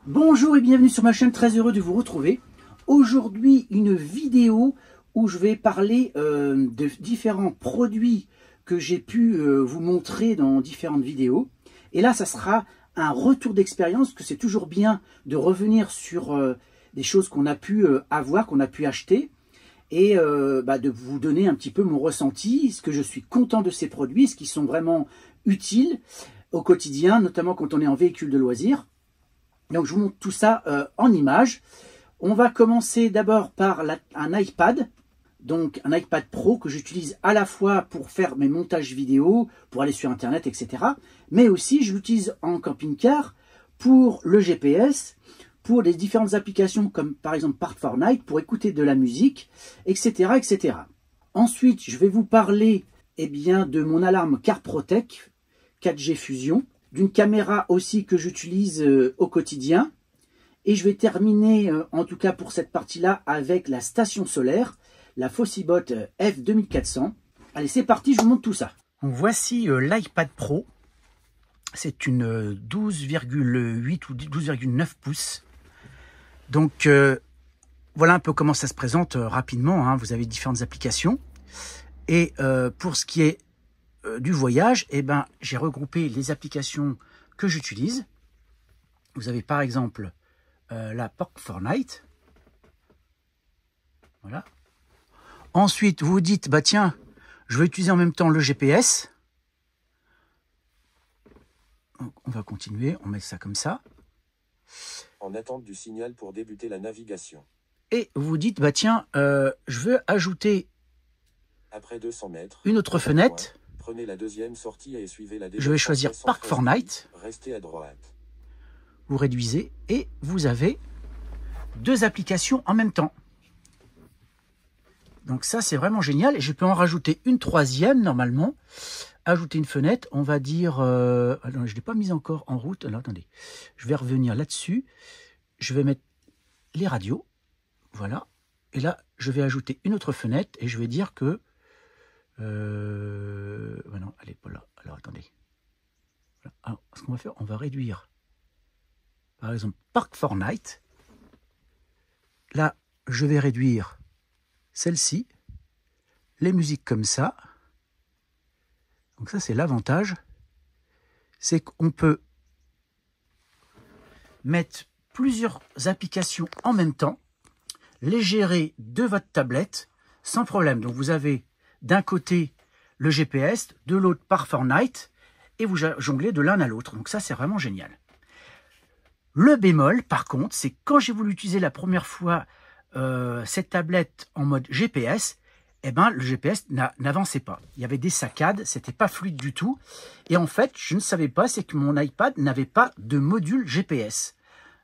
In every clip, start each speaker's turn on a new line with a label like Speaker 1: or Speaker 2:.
Speaker 1: Bonjour et bienvenue sur ma chaîne, très heureux de vous retrouver. Aujourd'hui, une vidéo où je vais parler de différents produits que j'ai pu vous montrer dans différentes vidéos. Et là, ça sera un retour d'expérience, parce que c'est toujours bien de revenir sur des choses qu'on a pu avoir, qu'on a pu acheter, et de vous donner un petit peu mon ressenti, est-ce que je suis content de ces produits, est-ce qu'ils sont vraiment utiles au quotidien, notamment quand on est en véhicule de loisirs. Donc je vous montre tout ça en images. On va commencer d'abord par un iPad, donc un iPad Pro que j'utilise à la fois pour faire mes montages vidéo, pour aller sur internet, etc. Mais aussi je l'utilise en camping-car pour le GPS, pour des différentes applications comme par exemple Park4Night, pour écouter de la musique, etc. etc. Ensuite, je vais vous parler de mon alarme CarProtect 4G Fusion, d'une caméra aussi que j'utilise au quotidien. Et je vais terminer, en tout cas pour cette partie-là, avec la station solaire, la Fossibot F2400. Allez, c'est parti, je vous montre tout ça. Donc, voici l'iPad Pro. C'est une 12,8 ou 12,9 pouces. Donc, voilà un peu comment ça se présente rapidement, hein. Vous avez différentes applications. Et pour ce qui est du voyage, j'ai regroupé les applications que j'utilise. Vous avez par exemple la Park4Night. Voilà. Ensuite, vous vous dites, tiens, je vais utiliser en même temps le GPS. Donc, on va continuer, on met ça comme ça.
Speaker 2: En attente du signal pour débuter la navigation.
Speaker 1: Et vous vous dites, tiens, je veux ajouter
Speaker 2: après 200 mètres,
Speaker 1: une autre fenêtre.
Speaker 2: Prenez la deuxième sortie et suivez la.
Speaker 1: Je vais choisir Park4Night.
Speaker 2: Restez à droite.
Speaker 1: Vous réduisez et vous avez deux applications en même temps. Donc ça, c'est vraiment génial. Et je peux en rajouter une troisième normalement. Ajouter une fenêtre, on va dire... non, je ne l'ai pas mise encore en route. Alors, attendez, je vais revenir là-dessus. Je vais mettre les radios. Voilà. Et là, je vais ajouter une autre fenêtre et je vais dire que... non, elle n'est pas là. Alors, attendez. Voilà. Alors, ce qu'on va faire, on va réduire, par exemple, Park4Night. Là, je vais réduire celle-ci. Les musiques comme ça. Donc ça, c'est l'avantage. C'est qu'on peut mettre plusieurs applications en même temps, les gérer de votre tablette sans problème. Donc vous avez d'un côté le GPS, de l'autre Park4Night, et vous jonglez de l'un à l'autre. Donc ça, c'est vraiment génial. Le bémol, par contre, c'est quand j'ai voulu utiliser la première fois cette tablette en mode GPS, le GPS n'avançait pas. Il y avait des saccades, c'était pas fluide du tout. Et en fait, je ne savais pas, c'est que mon iPad n'avait pas de module GPS.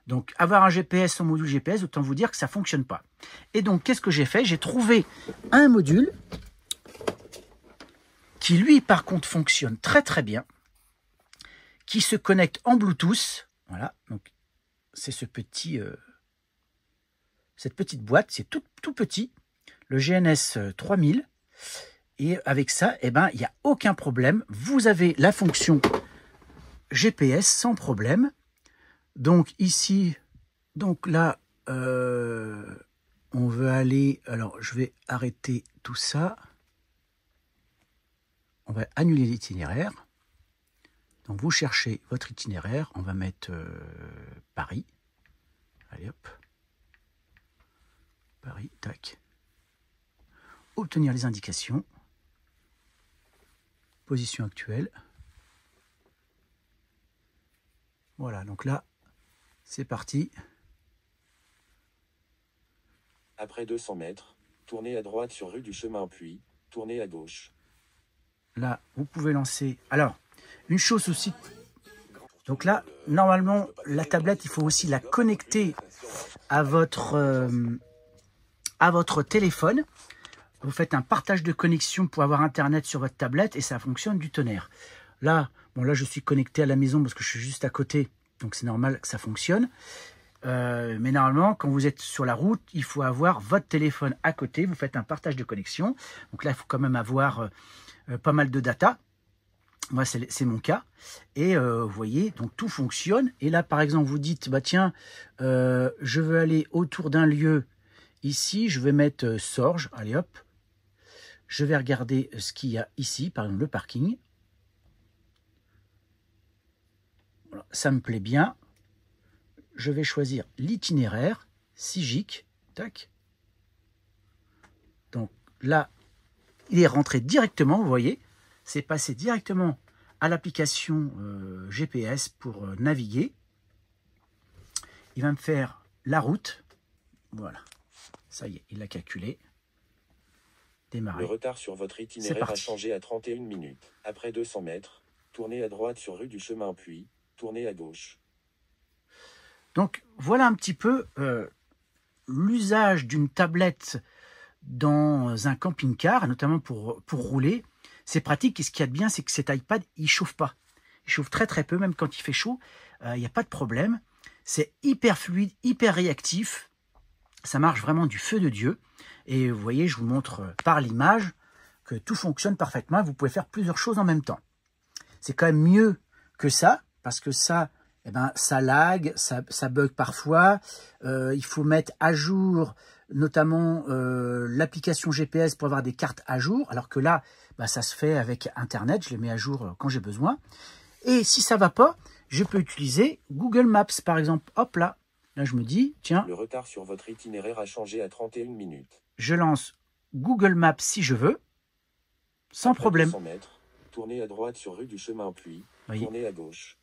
Speaker 1: Donc, avoir un GPS sans module GPS, autant vous dire que ça ne fonctionne pas. Et donc, qu'est-ce que j'ai fait? J'ai trouvé un module qui, lui, par contre, fonctionne très très bien, qui se connecte en Bluetooth. Voilà, donc c'est cette petite boîte, c'est tout petit, le GNS 3000. Et avec ça, il n'y a aucun problème. Vous avez la fonction GPS sans problème. Donc ici, donc là, on veut aller... Alors, je vais arrêter tout ça. On va annuler l'itinéraire. Donc, vous cherchez votre itinéraire. On va mettre Paris. Allez, hop. Paris, tac. Obtenir les indications. Position actuelle. Voilà, donc là, c'est parti.
Speaker 2: Après 200 mètres, tournez à droite sur rue du Chemin, puis tournez à gauche.
Speaker 1: Là, vous pouvez lancer... Alors, une chose aussi... Donc là, normalement, la tablette, il faut aussi la connecter à votre téléphone. Vous faites un partage de connexion pour avoir Internet sur votre tablette et ça fonctionne du tonnerre. Là, là, je suis connecté à la maison parce que je suis juste à côté. Donc, c'est normal que ça fonctionne. Mais normalement, quand vous êtes sur la route, il faut avoir votre téléphone à côté. Vous faites un partage de connexion. Donc là, il faut quand même avoir pas mal de data. Moi, c'est mon cas. Et vous voyez, donc tout fonctionne. Et là, par exemple, vous dites, bah tiens, je veux aller autour d'un lieu. Ici, je vais mettre Sorges. Allez hop. Je vais regarder ce qu'il y a ici, par exemple le parking. Voilà, ça me plaît bien. Je vais choisir l'itinéraire, Sigic. Tac. Donc là, il est rentré directement, vous voyez. C'est passé directement à l'application GPS pour naviguer. Il va me faire la route. Voilà. Ça y est, il l'a calculé. Démarrer.
Speaker 2: Le retard sur votre itinéraire a changé à 31 minutes. Après 200 mètres, tournez à droite sur rue du Chemin puis tournez à gauche.
Speaker 1: Donc voilà un petit peu l'usage d'une tablette dans un camping-car, notamment pour rouler. C'est pratique et ce qu'il y a de bien, c'est que cet iPad, il ne chauffe pas. Il chauffe très très peu, même quand il fait chaud, il n'y a pas de problème. C'est hyper fluide, hyper réactif. Ça marche vraiment du feu de Dieu. Et vous voyez, je vous montre par l'image que tout fonctionne parfaitement. Vous pouvez faire plusieurs choses en même temps. C'est quand même mieux que ça, parce que ça, eh ben, ça lag, ça bug parfois. Il faut mettre à jour notamment l'application GPS pour avoir des cartes à jour, alors que là, bah, ça se fait avec Internet, je les mets à jour quand j'ai besoin. Et si ça ne va pas, je peux utiliser Google Maps, par exemple. Hop là, là je me dis, tiens,
Speaker 2: le retard sur votre itinéraire a changé à 31 minutes.
Speaker 1: Je lance Google Maps si je veux, sans problème.
Speaker 2: 200 mètres, tournez à droite sur rue du Chemin puis tournez à gauche.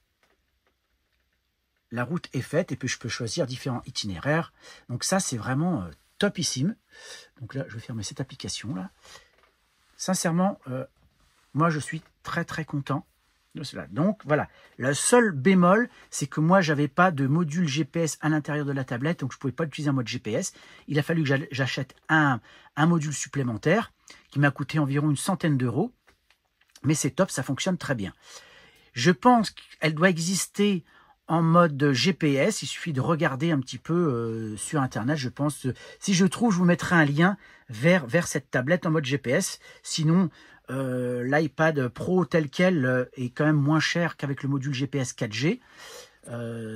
Speaker 1: La route est faite et puis je peux choisir différents itinéraires. Donc ça, c'est vraiment topissime. Donc là, je vais fermer cette application-là. Sincèrement, moi, je suis très, très content de cela. Donc voilà, le seul bémol, c'est que moi, j'avais pas de module GPS à l'intérieur de la tablette, donc je ne pouvais pas utiliser un mode GPS. Il a fallu que j'achète un module supplémentaire qui m'a coûté environ une centaine d'euros. Mais c'est top, ça fonctionne très bien. Je pense qu'elle doit exister en mode GPS. Il suffit de regarder un petit peu sur Internet. Je pense, si je trouve, je vous mettrai un lien vers cette tablette en mode GPS. Sinon, l'iPad Pro tel quel est quand même moins cher qu'avec le module GPS 4G.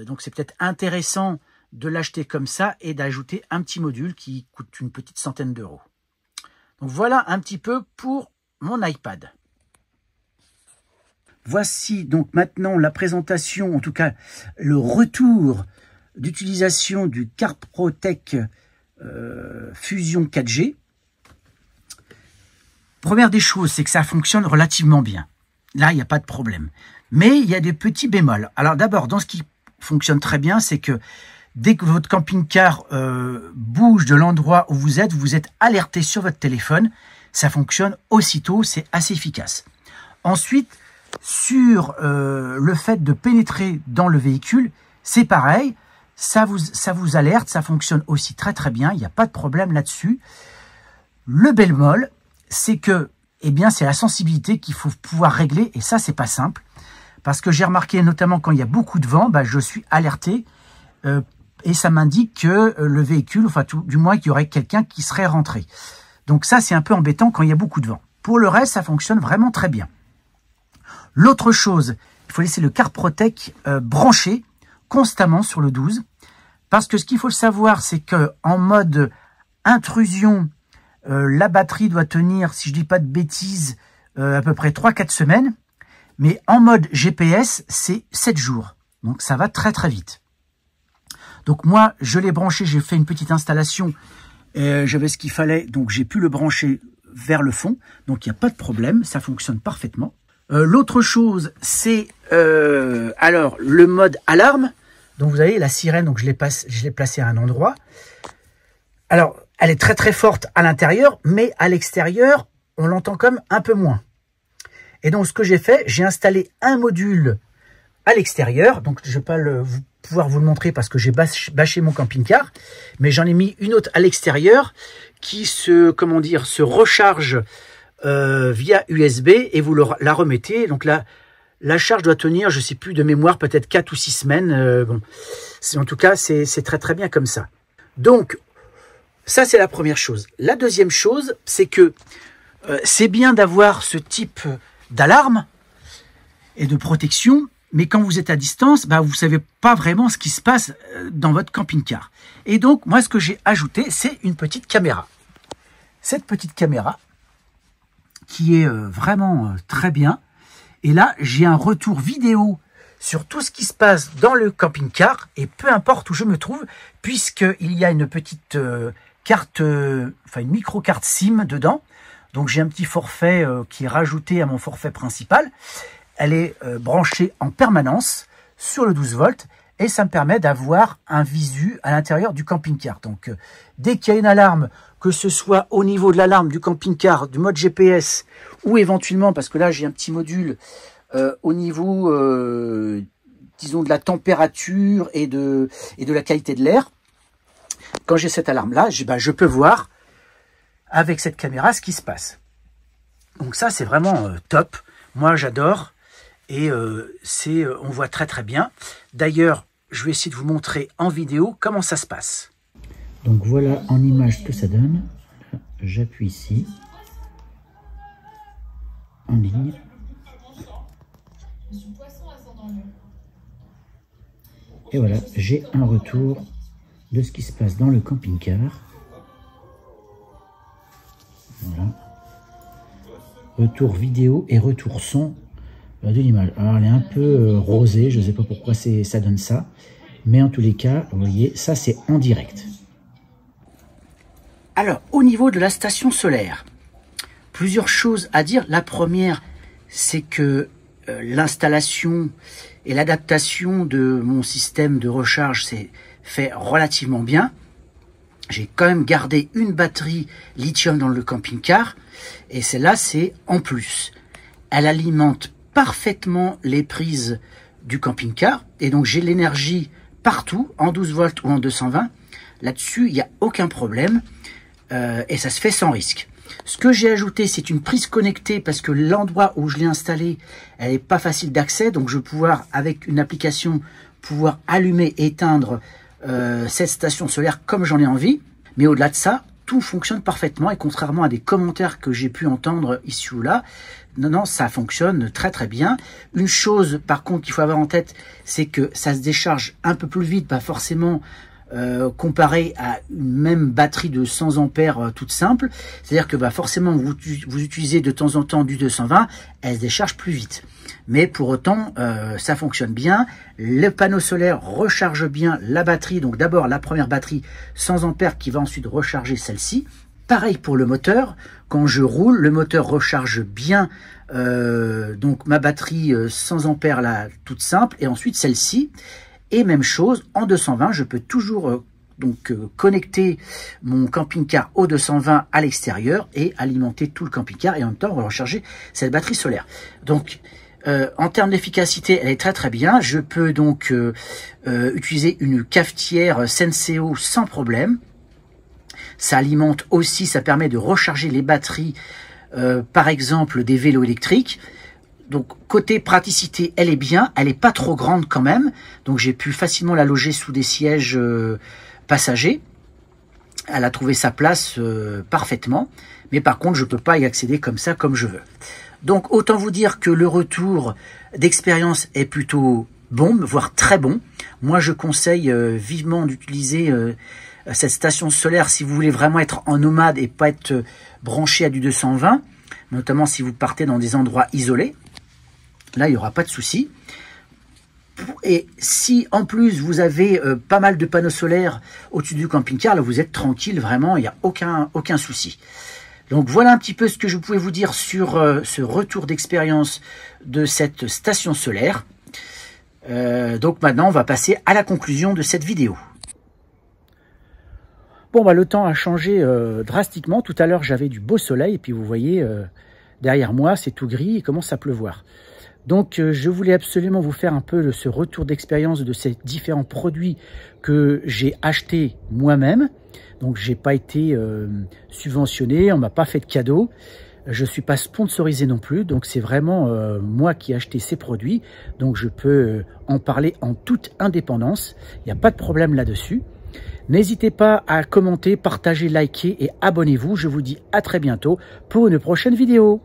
Speaker 1: Donc c'est peut-être intéressant de l'acheter comme ça et d'ajouter un petit module qui coûte une petite centaine d'euros. Donc voilà un petit peu pour mon iPad. Voici donc maintenant la présentation, en tout cas le retour d'utilisation du CarProtect Fusion 4G. Première des choses, c'est que ça fonctionne relativement bien. Là, il n'y a pas de problème. Mais il y a des petits bémols. Alors d'abord, dans ce qui fonctionne très bien, c'est que dès que votre camping-car bouge de l'endroit où vous êtes alerté sur votre téléphone. Ça fonctionne aussitôt, c'est assez efficace. Ensuite, sur le fait de pénétrer dans le véhicule, c'est pareil. Ça vous alerte, ça fonctionne aussi très très bien. Il n'y a pas de problème là-dessus. Le bémol, c'est que, eh bien, c'est la sensibilité qu'il faut pouvoir régler. Et ça, c'est pas simple. Parce que j'ai remarqué, notamment quand il y a beaucoup de vent, bah, je suis alerté et ça m'indique que le véhicule, enfin du moins qu'il y aurait quelqu'un qui serait rentré. Donc ça, c'est un peu embêtant quand il y a beaucoup de vent. Pour le reste, ça fonctionne vraiment très bien. L'autre chose, il faut laisser le CarProtect branché constamment sur le 12. Parce que ce qu'il faut savoir, c'est qu'en mode intrusion, la batterie doit tenir, si je ne dis pas de bêtises, à peu près 3-4 semaines. Mais en mode GPS, c'est 7 jours. Donc ça va très très vite. Donc moi, je l'ai branché, j'ai fait une petite installation. J'avais ce qu'il fallait, donc j'ai pu le brancher vers le fond. Donc il n'y a pas de problème, ça fonctionne parfaitement. L'autre chose, c'est alors le mode alarme. Donc vous avez la sirène, donc je l'ai placée à un endroit. Alors, elle est très très forte à l'intérieur, mais à l'extérieur, on l'entend comme un peu moins. Et donc ce que j'ai fait, j'ai installé un module à l'extérieur. Donc je ne vais pas pouvoir vous le montrer parce que j'ai bâché mon camping-car, mais j'en ai mis une autre à l'extérieur qui se recharge via USB et vous la remettez. Donc là, la charge doit tenir, je ne sais plus de mémoire, peut-être 4 ou 6 semaines. Bon, en tout cas, c'est très très bien comme ça. Donc, ça c'est la première chose. La deuxième chose, c'est que c'est bien d'avoir ce type d'alarme, et de protection. Mais quand vous êtes à distance, bah, vous ne savez pas vraiment ce qui se passe dans votre camping-car. Et donc, moi, ce que j'ai ajouté, c'est une petite caméra. Cette petite caméra, qui est vraiment très bien. Et là, j'ai un retour vidéo sur tout ce qui se passe dans le camping-car, et peu importe où je me trouve, puisqu'il y a une petite carte, enfin une micro-carte SIM dedans. Donc, j'ai un petit forfait qui est rajouté à mon forfait principal. Elle est branchée en permanence sur le 12 volts et ça me permet d'avoir un visu à l'intérieur du camping-car. Donc, dès qu'il y a une alarme, que ce soit au niveau de l'alarme du camping-car, du mode GPS ou éventuellement, parce que là, j'ai un petit module au niveau, disons, de la température et de la qualité de l'air. Quand j'ai cette alarme-là, je peux voir avec cette caméra ce qui se passe. Donc ça, c'est vraiment top. Moi, j'adore. Et on voit très très bien. D'ailleurs, je vais essayer de vous montrer en vidéo comment ça se passe. Donc voilà en image ce que ça donne. J'appuie ici. En ligne. Et voilà, j'ai un retour de ce qui se passe dans le camping-car. Voilà. Retour vidéo et retour son de l'image. Alors elle est un peu rosée, je ne sais pas pourquoi ça donne ça, mais en tous les cas, vous voyez, ça c'est en direct. Alors, au niveau de la station solaire, plusieurs choses à dire. La première, c'est que l'installation et l'adaptation de mon système de recharge s'est fait relativement bien. J'ai quand même gardé une batterie lithium dans le camping-car, et celle-là, c'est en plus. Elle alimente parfaitement les prises du camping-car, et donc j'ai l'énergie partout, en 12 volts ou en 220. Là-dessus, il n'y a aucun problème, et ça se fait sans risque. Ce que j'ai ajouté, c'est une prise connectée, parce que l'endroit où je l'ai installée, elle n'est pas facile d'accès, donc je vais pouvoir, avec une application, pouvoir allumer et éteindre cette station solaire comme j'en ai envie. Mais au-delà de ça, tout fonctionne parfaitement, et contrairement à des commentaires que j'ai pu entendre ici ou là, non, ça fonctionne très très bien. Une chose par contre qu'il faut avoir en tête, c'est que ça se décharge un peu plus vite, pas forcément comparé à une même batterie de 100 ampères toute simple. C'est-à-dire que forcément vous utilisez de temps en temps du 220, elle se décharge plus vite. Mais pour autant, ça fonctionne bien. Le panneau solaire recharge bien la batterie. Donc d'abord la première batterie 100 ampères qui va ensuite recharger celle-ci. Pareil pour le moteur. Quand je roule, le moteur recharge bien donc ma batterie 100 ampères là, toute simple, et ensuite celle-ci. Et même chose, en 220, je peux toujours connecter mon camping-car au 220 à l'extérieur et alimenter tout le camping-car, et en même temps recharger cette batterie solaire. Donc en termes d'efficacité, elle est très très bien. Je peux donc utiliser une cafetière Senseo sans problème. Ça alimente aussi, ça permet de recharger les batteries, par exemple des vélos électriques. Donc côté praticité, elle est bien, elle n'est pas trop grande quand même. Donc j'ai pu facilement la loger sous des sièges passagers. Elle a trouvé sa place parfaitement. Mais par contre, je ne peux pas y accéder comme ça, comme je veux. Donc autant vous dire que le retour d'expérience est plutôt bon, voire très bon. Moi je conseille vivement d'utiliser cette station solaire si vous voulez vraiment être en nomade et pas être branché à du 220, notamment si vous partez dans des endroits isolés. Là, il n'y aura pas de souci. Et si en plus vous avez pas mal de panneaux solaires au-dessus du camping-car, là vous êtes tranquille, vraiment, il n'y a aucun souci. Donc voilà un petit peu ce que je pouvais vous dire sur ce retour d'expérience de cette station solaire. Donc maintenant, on va passer à la conclusion de cette vidéo. Bon, le temps a changé drastiquement. Tout à l'heure, j'avais du beau soleil, et puis vous voyez, derrière moi, c'est tout gris, il commence à pleuvoir. Donc, je voulais absolument vous faire un peu ce retour d'expérience de ces différents produits que j'ai achetés moi-même. Donc, j'ai pas été subventionné, on m'a pas fait de cadeau. Je suis pas sponsorisé non plus, donc c'est vraiment moi qui ai acheté ces produits. Donc, je peux en parler en toute indépendance. Il n'y a pas de problème là-dessus. N'hésitez pas à commenter, partager, liker et abonnez-vous. Je vous dis à très bientôt pour une prochaine vidéo.